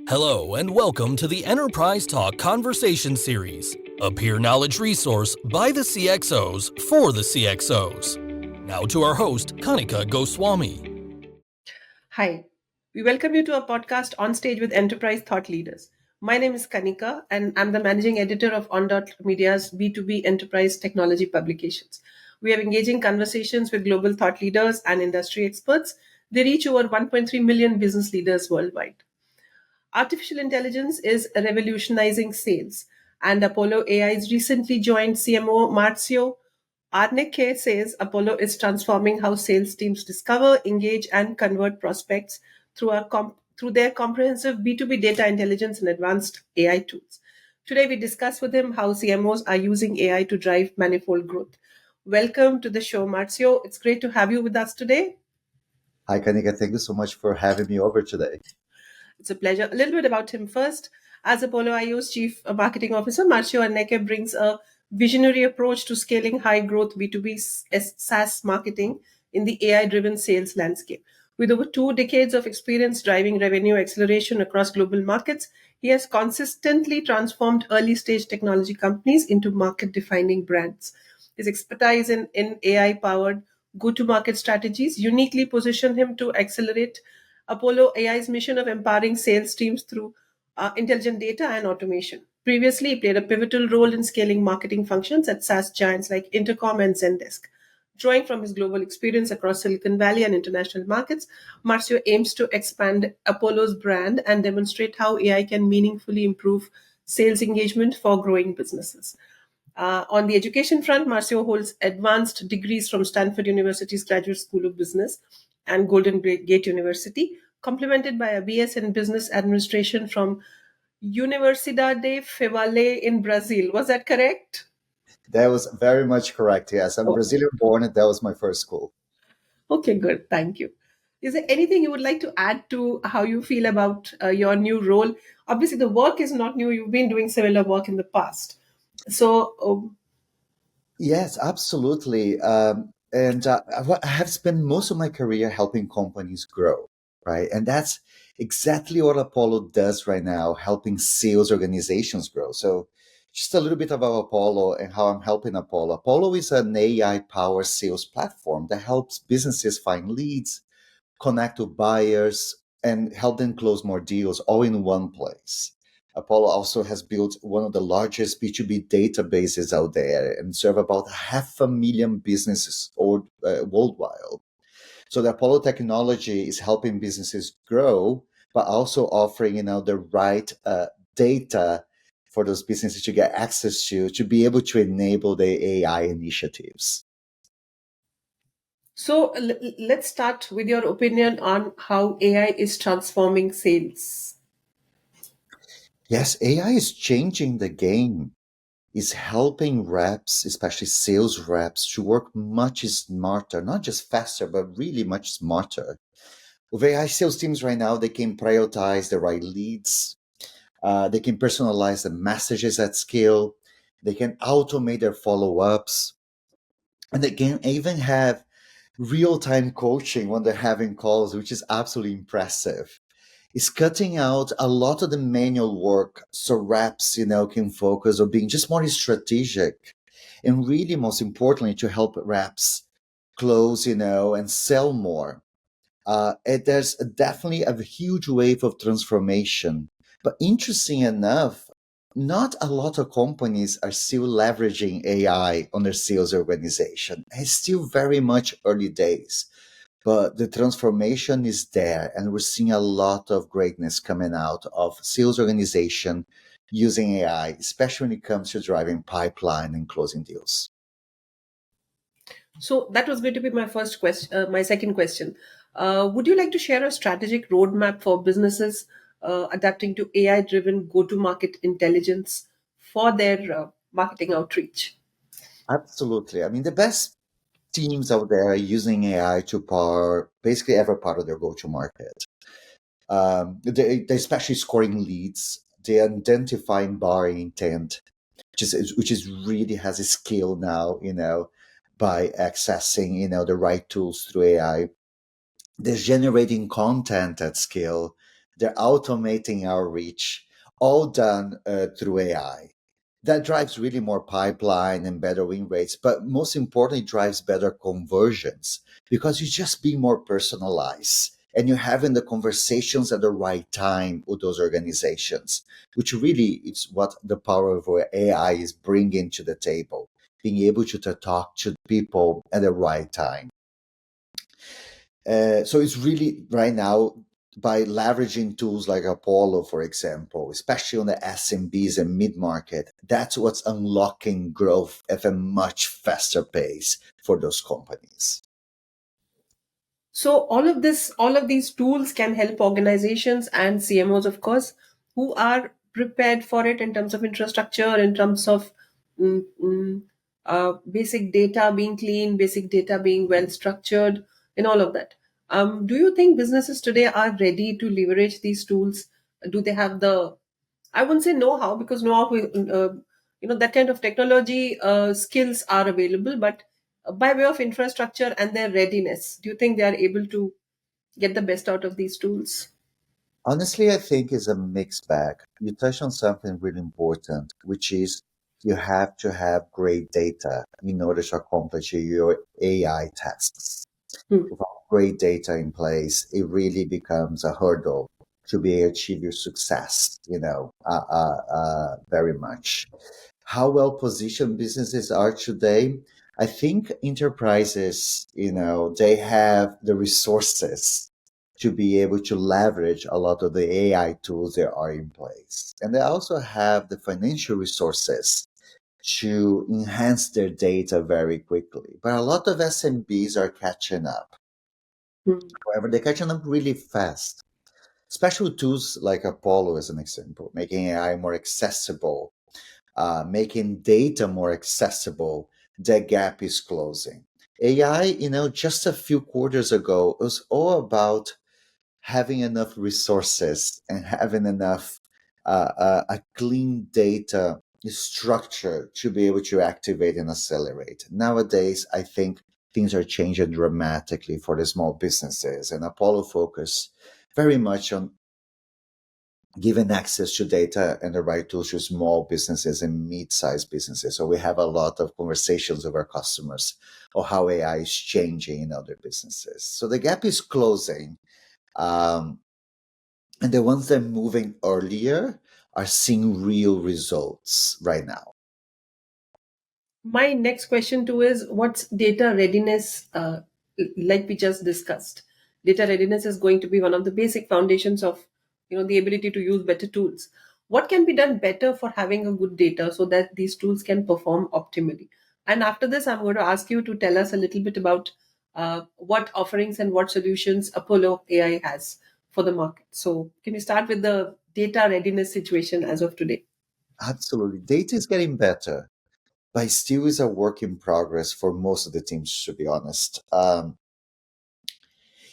Hello and welcome to the Enterprise Talk Conversation Series, a peer knowledge resource by the CXOs for the CXOs. Now to our host, Kanika Goswami. Hi, we welcome you to our podcast On Stage with Enterprise Thought Leaders. My name is Kanika, and I'm the managing editor of On.Media's B2B Enterprise Technology Publications. We have engaging conversations with global thought leaders and industry experts. They reach over 1.3 million business leaders worldwide. Artificial intelligence is revolutionizing sales, and Apollo AI's recently joined CMO Marcio Arnecke says Apollo is transforming how sales teams discover, engage, and convert prospects through their comprehensive B2B data intelligence and advanced AI tools. Today, we discuss with him how CMOs are using AI to drive manifold growth. Welcome to the show, Marcio. It's great to have you with us today. Hi, Kanika. Thank you so much for having me over today. It's a pleasure. A little bit about him first. As Apollo IO's Chief Marketing Officer, Marcio Arnecke brings a visionary approach to scaling high growth B2B SaaS marketing in the AI driven sales landscape. With over 2 decades of experience driving revenue acceleration across global markets, he has consistently transformed early stage technology companies into market defining brands. His expertise in AI powered go to market strategies uniquely position him to accelerate Apollo AI's mission of empowering sales teams through intelligent data and automation. Previously, he played a pivotal role in scaling marketing functions at SaaS giants like Intercom and Zendesk. Drawing from his global experience across Silicon Valley and international markets, Marcio aims to expand Apollo's brand and demonstrate how AI can meaningfully improve sales engagement for growing businesses. On the education front, Marcio holds advanced degrees from Stanford University's Graduate School of Business and Golden Gate University, complemented by a BS in Business Administration from Universidade Fevale in Brazil. Was that correct? That was very much correct. Yes, I'm Oh, Brazilian born, and that was my first school. okay, good. Thank you. Is there anything you would like to add to how you feel about your new role? Obviously, the work is not new. You've been doing similar work in the past. So, Yes, absolutely. I have spent most of my career helping companies grow, right? And that's exactly what Apollo does right now, helping sales organizations grow. So, just a little bit about Apollo and how I'm helping Apollo. Apollo is an AI powered sales platform that helps businesses find leads, connect to buyers, and help them close more deals all in one place. Apollo also has built one of the largest B2B databases out there and serve about 500,000 businesses worldwide. So the Apollo technology is helping businesses grow, but also offering the right data for those businesses to get access to be able to enable the AI initiatives. So let's start with your opinion on how AI is transforming sales. Yes, AI is changing the game. Is helping reps, especially sales reps, to work much smarter, not just faster, but really much smarter. With AI sales teams right now, they can prioritize the right leads. They can personalize the messages at scale. They can automate their follow ups. And they can even have real time coaching when they're having calls, which is absolutely impressive. It's cutting out a lot of the manual work so reps, can focus on being just more strategic and really most importantly to help reps close, and sell more. There's definitely a huge wave of transformation. But interesting enough, not a lot of companies are still leveraging AI on their sales organization. It's still very much early days, but the transformation is there, and we're seeing a lot of greatness coming out of sales organization using AI, especially when it comes to driving pipeline and closing deals. So that was going to be my first question. My second question: would you like to share a strategic roadmap for businesses adapting to AI-driven go-to-market intelligence for their marketing outreach? Absolutely. I mean, the best teams out there are using AI to power basically every part of their go-to market. They especially scoring leads. They're identifying buying intent, which is really has a skill now, by accessing, the right tools through AI. They're generating content at scale. They're automating our reach, all done through AI. That drives really more pipeline and better win rates, but most importantly, drives better conversions because you just be more personalized and you're having the conversations at the right time with those organizations, which really is what the power of AI is bringing to the table, being able to talk to people at the right time. So it's really right now by leveraging tools like Apollo, for example, especially on the SMBs and mid-market, that's what's unlocking growth at a much faster pace for those companies. So all of these tools can help organizations and CMOs, of course, who are prepared for it in terms of infrastructure, in terms of mm, mm, basic data being clean, basic data being well structured, and all of that. Do you think businesses today are ready to leverage these tools? Do they have the, I wouldn't say know-how, because know-how, that kind of technology skills are available, but by way of infrastructure and their readiness, do you think they are able to get the best out of these tools? Honestly, I think it's a mixed bag. You touched on something really important, which is you have to have great data in order to accomplish your AI tasks. Hmm. Without great data in place, it really becomes a hurdle to be able to achieve your success, very much. How well positioned businesses are today? I think enterprises, they have the resources to be able to leverage a lot of the AI tools that are in place. And they also have the financial resources to enhance their data very quickly. But a lot of SMBs are catching up. Hmm. However, they're catching up really fast. Special tools like Apollo, as an example, making AI more accessible, making data more accessible, that gap is closing. AI, just a few quarters ago, was all about having enough resources and having enough a clean data structure to be able to activate and accelerate. Nowadays, I think things are changing dramatically for the small businesses, and Apollo focus very much on giving access to data and the right tools to small businesses and mid-sized businesses. So we have a lot of conversations with our customers on how AI is changing in other businesses. So the gap is closing. Um, and the ones that are moving earlier are seeing real results right now. My next question too is, what's data readiness? Like we just discussed, data readiness is going to be one of the basic foundations of the ability to use better tools. What can be done better for having a good data so that these tools can perform optimally? And after this, I'm going to ask you to tell us a little bit about what offerings and what solutions Apollo AI has for the market. So, can you start with the data readiness situation as of today? Absolutely. Data is getting better, but it still is a work in progress for most of the teams, to be honest.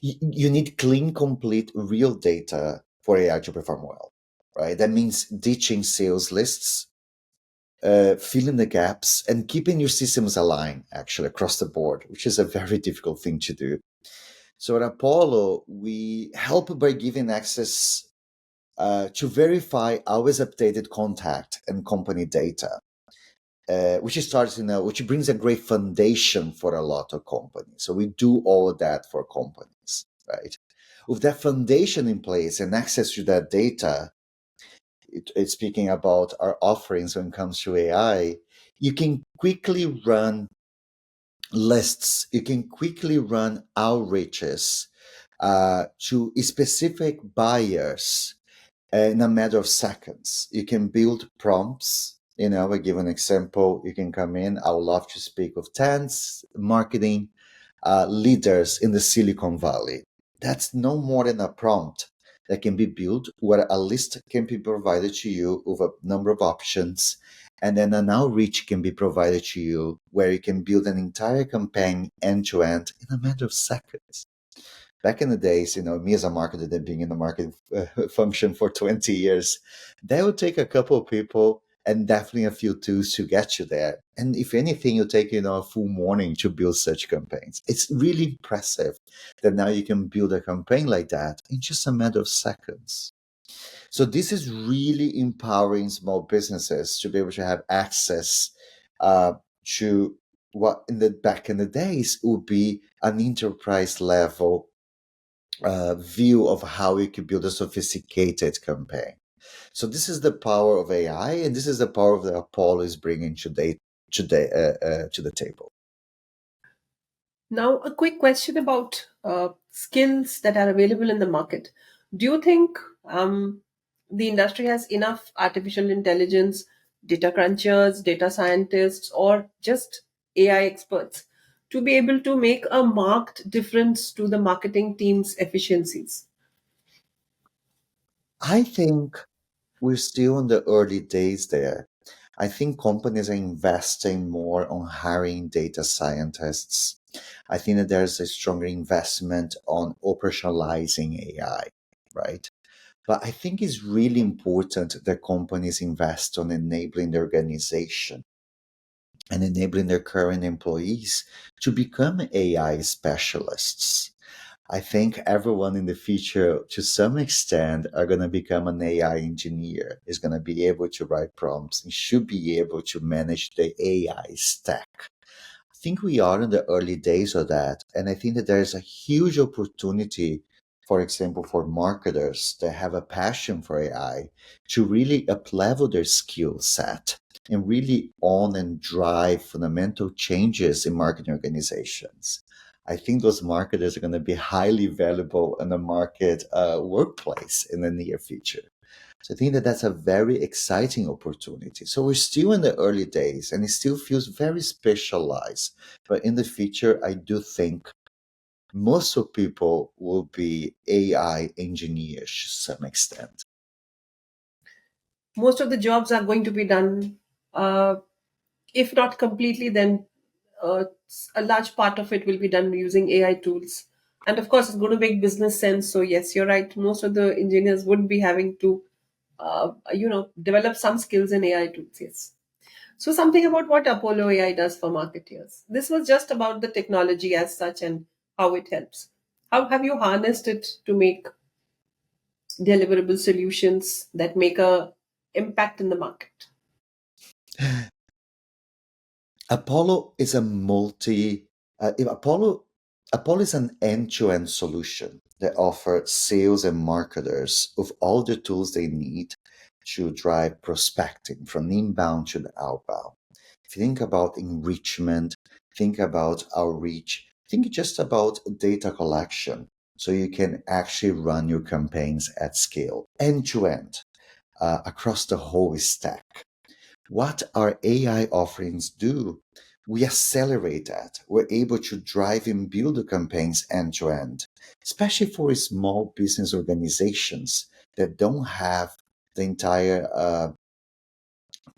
You need clean, complete, real data for AI to perform well, right? That means ditching sales lists, filling the gaps, and keeping your systems aligned actually across the board, which is a very difficult thing to do. So at Apollo, we help by giving access to verify always updated contact and company data, which brings a great foundation for a lot of companies. So we do all of that for companies, right? With that foundation in place and access to that data, it's speaking about our offerings when it comes to AI, you can quickly run lists, you can quickly run outreaches to specific buyers in a matter of seconds. You can build prompts. I give an example. You can come in. I would love to speak with 10 marketing leaders in the Silicon Valley. That's no more than a prompt that can be built where a list can be provided to you with a number of options. And then an outreach can be provided to you where you can build an entire campaign end to end in a matter of seconds. Back in the days, me as a marketer, that being in the marketing function for 20 years, that would take a couple of people and definitely a few tools to get you there. And if anything, you take a full morning to build such campaigns. It's really impressive that now you can build a campaign like that in just a matter of seconds. So this is really empowering small businesses to be able to have access to what back in the days would be an enterprise level view of how you could build a sophisticated campaign. So this is the power of AI, and this is the power of the Apollo is bringing to the table. Now, a quick question about skills that are available in the market. Do you think the industry has enough artificial intelligence, data crunchers, data scientists, or just AI experts to be able to make a marked difference to the marketing team's efficiencies? I think we're still in the early days there. I think companies are investing more on hiring data scientists. I think that there's a stronger investment on operationalizing AI, right? But I think it's really important that companies invest on enabling the organization and enabling their current employees to become AI specialists. I think everyone in the future, to some extent, are going to become an AI engineer, is going to be able to write prompts and should be able to manage the AI stack. I think we are in the early days of that. And I think that there's a huge opportunity, for example, for marketers that have a passion for AI to really uplevel their skill set and really own and drive fundamental changes in marketing organizations. I think those marketers are going to be highly valuable in the market workplace in the near future. So I think that that's a very exciting opportunity. So we're still in the early days and it still feels very specialized. But in the future, I do think most of people will be AI engineers to some extent. Most of the jobs are going to be done, uh, if not completely, then uh, a large part of it will be done using AI tools. And of course, it's going to make business sense. So yes, you're right. Most of the engineers would be having to, develop some skills in AI tools. Yes. So something about what Apollo AI does for marketeers. This was just about the technology as such and how it helps. How have you harnessed it to make deliverable solutions that make a impact in the market? Apollo is a multi. If Apollo is an end-to-end solution that offers sales and marketers of all the tools they need to drive prospecting from inbound to the outbound. If you think about enrichment, think about outreach, think just about data collection, so you can actually run your campaigns at scale, end to end, across the whole stack. What our AI offerings do, we accelerate that. We're able to drive and build the campaigns end to end, especially for small business organizations that don't have the entire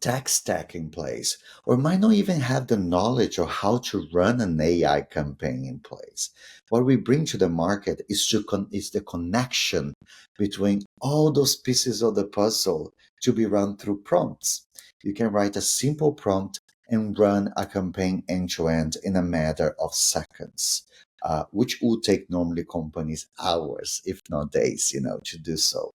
tech stack in place, or might not even have the knowledge of how to run an AI campaign in place. What we bring to the market is the connection between all those pieces of the puzzle to be run through prompts. You can write a simple prompt and run a campaign end to end in a matter of seconds, which would take normally companies hours, if not days, to do so.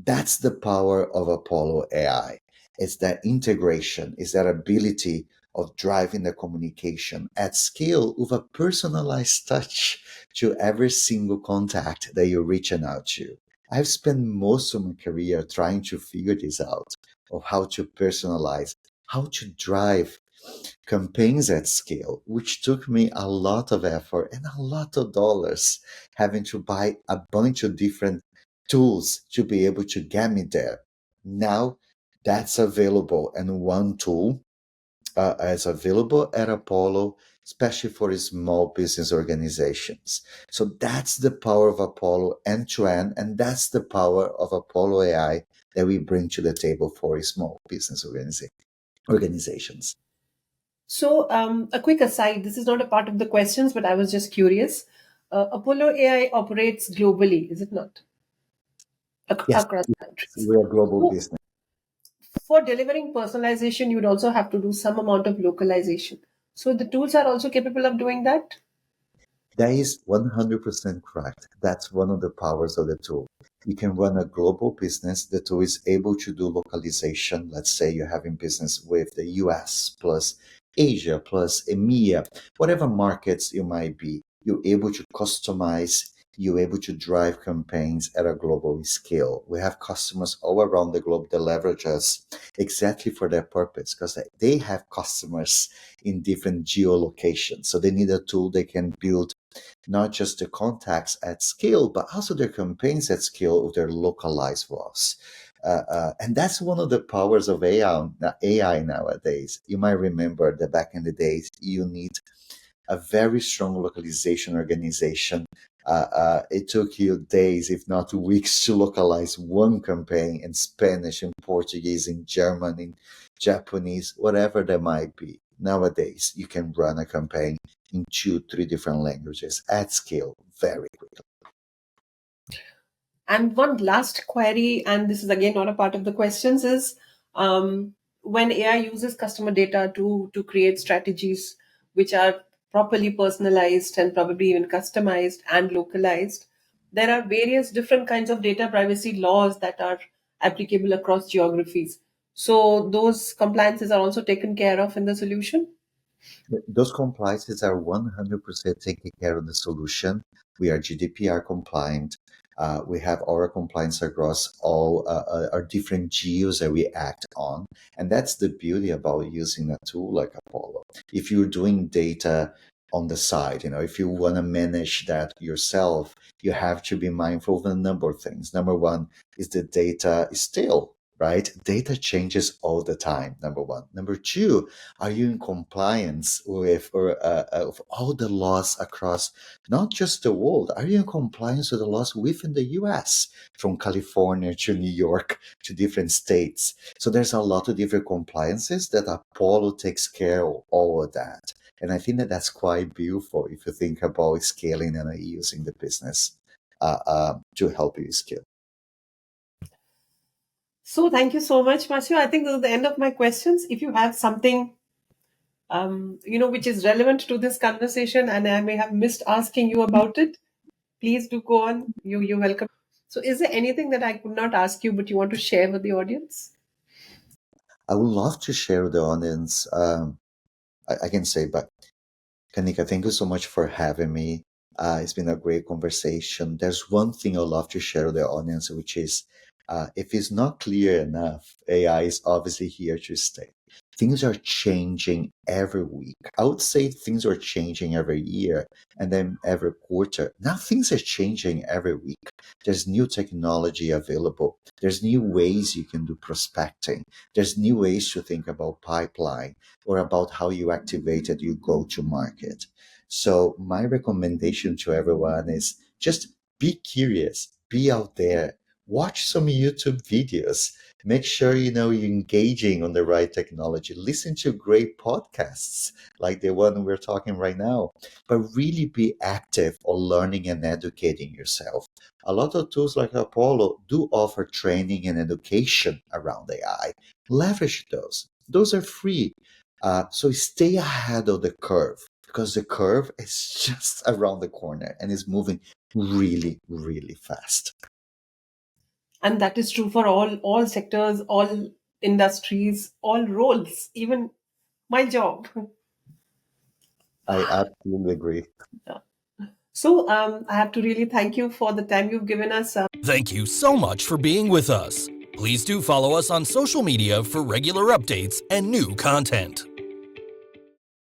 That's the power of Apollo AI. It's that integration, it's that ability of driving the communication at scale with a personalized touch to every single contact that you're reaching out to. I've spent most of my career trying to figure this out of how to personalize, how to drive campaigns at scale, which took me a lot of effort and a lot of dollars, having to buy a bunch of different tools to be able to get me there. Now that's available, and one tool is available at Apollo, especially for small business organizations. So that's the power of Apollo end to end, and that's the power of Apollo AI that we bring to the table for small business organizations. So, a quick aside, this is not a part of the questions, but I was just curious. Apollo AI operates globally, is it not? Yes, Across countries. we're a global So, business. For delivering personalization, you'd also have to do some amount of localization. So the tools are also capable of doing that. That is 100% correct. That's one of the powers of the tool. You can run a global business. The tool is able to do localization. Let's say you're having business with the US plus Asia plus EMEA, whatever markets you might be. You're able to customize, you're able to drive campaigns at a global scale. We have customers all around the globe that leverage us exactly for that purpose because they have customers in different geolocations. So they need a tool they can build not just the contacts at scale, but also their campaigns at scale with their localized laws. And that's one of the powers of AI nowadays. You might remember that back in the days, you need a very strong localization organization. It took you days, if not weeks, to localize one campaign in Spanish, in Portuguese, in German, in Japanese, whatever that might be. Nowadays, you can run a campaign in 2, 3 different languages at scale very quickly. And one last query, and this is again not a part of the questions, is when AI uses customer data to create strategies which are properly personalized and probably even customized and localized, there are various different kinds of data privacy laws that are applicable across geographies. So those compliances are also taken care of in the solution. Those compliances are 100% taking care of the solution. We are GDPR compliant. We have our compliance across all our different geos that we act on. And that's the beauty about using a tool like Apollo. If you're doing data on the side, if you want to manage that yourself, you have to be mindful of a number of things. Number one is the data is stale, right? Data changes all the time, number one. Number two, are you in compliance with all the laws across not just the world? Are you in compliance with the laws within the US, from California to New York to different states? So there's a lot of different compliances that Apollo takes care of all of that. And I think that that's quite beautiful if you think about scaling and using the business to help you scale. So thank you so much, Marcio. I think this is the end of my questions. If you have something which is relevant to this conversation and I may have missed asking you about it, please do go on. You're welcome. So is there anything that I could not ask you but you want to share with the audience? I would love to share with the audience. I can say, but Kanika, thank you so much for having me. It's been a great conversation. There's one thing I'd love to share with the audience, which is if it's not clear enough, AI is obviously here to stay. Things are changing every week. I would say things are changing every year and then every quarter. Now things are changing every week. There's new technology available. There's new ways you can do prospecting. There's new ways to think about pipeline or about how you activate it, you go to market. So my recommendation to everyone is just be curious, be out there, watch some YouTube videos. Make sure you're engaging on the right technology. Listen to great podcasts like the one we're talking right now, but really be active on learning and educating yourself. A lot of tools like Apollo do offer training and education around AI. Leverage those. Those are free. So stay ahead of the curve because the curve is just around the corner and is moving really, really fast. And that is true for all sectors, all industries, all roles, even my job. I absolutely agree. So I have to really thank you for the time you've given us. Thank you so much for being with us. Please do follow us on social media for regular updates and new content.